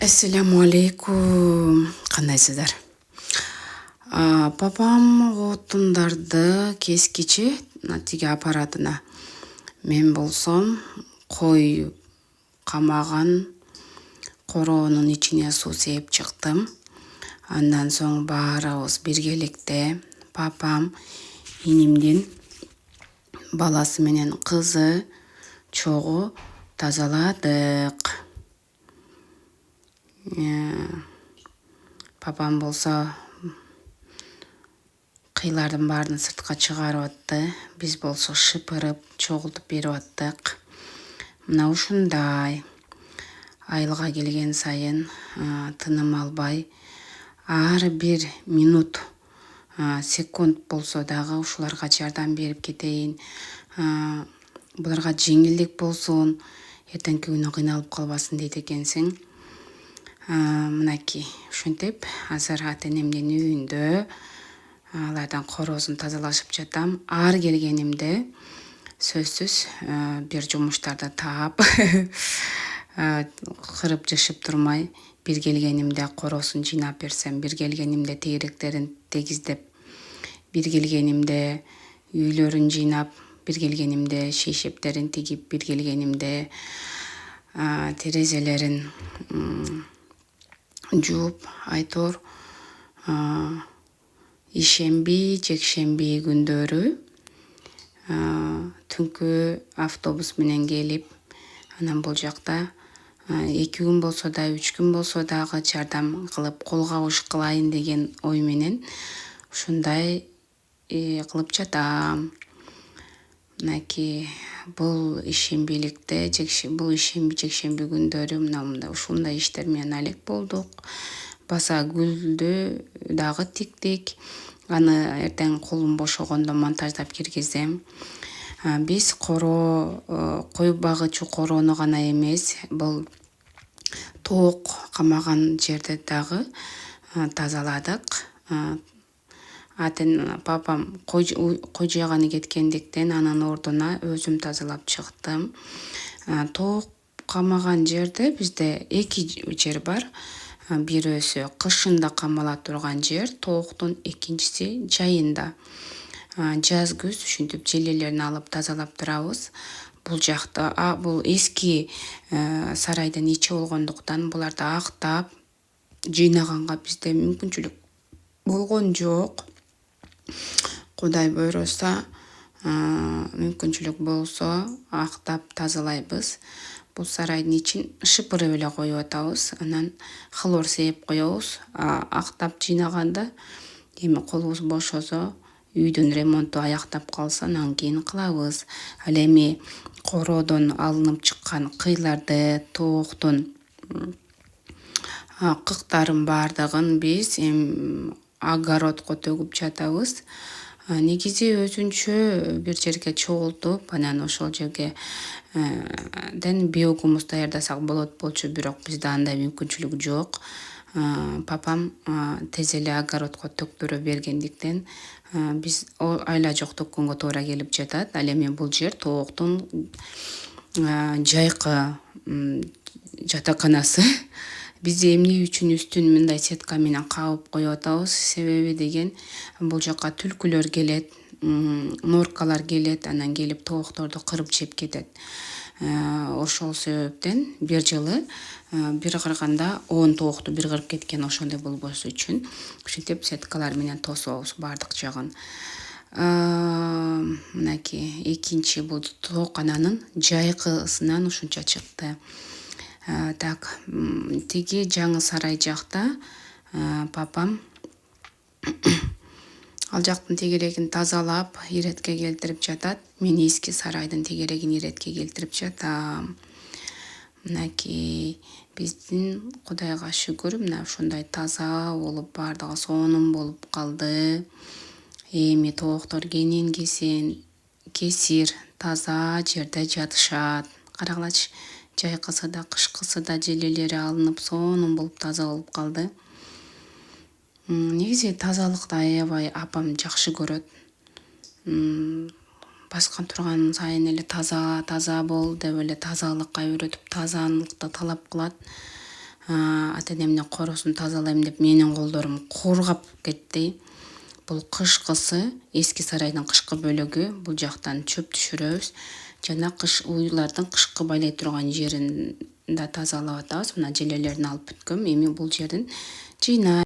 Assalamu alaikum. Кандайсыздар? Папам отундарды кескичи тиги аппаратына. Мен болсом кой камаган короонун ичине суу сээп чыктым. Андан соң баарыбыз биргеликте папам, инимдин баласы менен кызы чогуу тазаладык. Папам болсо кыйлардын баарын сыртка чыгарып атты. Биз болсо шыпырып, чогултуп берип аттык. Мына ушундай айылга келген сайын тыным албай ар бир минут, секунд болсо дагы ушуларга жардам берип кетейин. Буларга жеңилдик болсун, эртеңки күнү кыйналып калбасын дейт экенсиң. Мынакей ушинтип азыр ата-энемдин үйүндө алардан короозун тазалашып жатам. Ар келгенимде сөзсүз бир жумуштарды таап кырып жашып турмай, бир келгенимде короосун жыйнап берсем, бир келгенимде тегеректерин тегиздеп, бир келгенимде үйлөрүн жыйнап, бир келгенимде шейшептерин тигип, бир келгенимде терезелерин жууп, айтор ишемби, жекшемби күндөрү түнкү автобус менен келип, анан бул жакта 2 күн болсо да, 3 күн болсо дагы жардам кылып, кол кабыш кылайын деген ой менен ушундай кылып жатам. Мынакей бул ишембиликте, бул ишемби, жекшемби күндөрү мына ушундай иштер менен алек болдук. Баса гүлдү дагы тиктик. Аны эртең колум бошогондо монтаждап киргизем. Биз кой багычу короону гана эмес, бул тоок камаган жерди дагы тазаладык. Папам кой жаганы кеткендиктен анын ордуна өзүм тазалап чыктым. Тоок камаган жерде бизде 2 жер бар. Бирөөсү кышында камала турган жер, тооктун экинчиси жайында. Жаз күз ушинтип желелерин алып тазалап турабыз. Бул жакта бул эски сарайдын ичи болгондуктан буларды актап жыйнаганга бизде мүмкүнчүлүк болгон жок. Кудай буйруса, мүмкүнчүлүк болсо актап тазалайбыз. Бул сарайдын ичин шыпырып эле коюп атабыз. Анан хлор сээп коебуз. Актап жыйнаганда эми колубуз бошосо, үйдүн ремонту аяктап калса, анан кийин кылабыз. Ал эми короодон алынып чыккан кыйларды, тооктун кыктарын баардыгын биз огородко төгүп жатабыз. Негизи өзүнчө бир жерге чогултуп, анан ошол жерге биогумус даярдасак болот болчу, бирок бизде андай мүмкүнчүлүк жок. Папам тез эле огородко төктөрө бергендиктен биз айла жок төккөнгө туура келип жатат. Ал эми бул жер тооктун жайкы жатаканасы. Биз эмне үчүн үстүн мындай сетка менен кабып коюп атабыз? Себеби деген бул жака түлкүлөр келет, норкалар келет, анан келип тоокторду кырып жеп кетет. Ошол себептен бир жылы бир кырганда 10 тоокту бир кырып кеткен, ошондой болбош үчүн ушинтип сеткалар менен тособуз бардык жагын. Мынакей экинчи бул тоокананын жайкысынан ушунча чыкты. Так, тиги жаңы сарай жакта папам ал жактын тегерегин тазалап, иретке келтирип жатат. Мен эски сарайдын тегерегин иретке келтирип жатам. Мынакей биздин Кудайга шүгүр, мына ушундай таза болуп, бардыгы сонун болуп калды. Эми тооктор кенен кесир таза жерде жатышат. Карагылачы, жайкысы да, кышкысы да желелери алынып, сонун болуп таза болуп калды. Негизи тазалыкты аябай апам жакшы көрөт. Баскан турган сайын эле таза бол деп эле тазалыкка үйрөтүп, тазалыкты талап кылат. ата энемдин коросун тазалайм деп менин колдорум кургап кетти. Бул кышкысы, эски сарайдын кышкы бөлүгү. Бул жактан чөп түшүрөбүз. Жана кыш уйлардын кышкы байлай турган жерин да тазалап атабыз. Мына желелерин алып бүткөм. Эми бул жерин жыйнайм.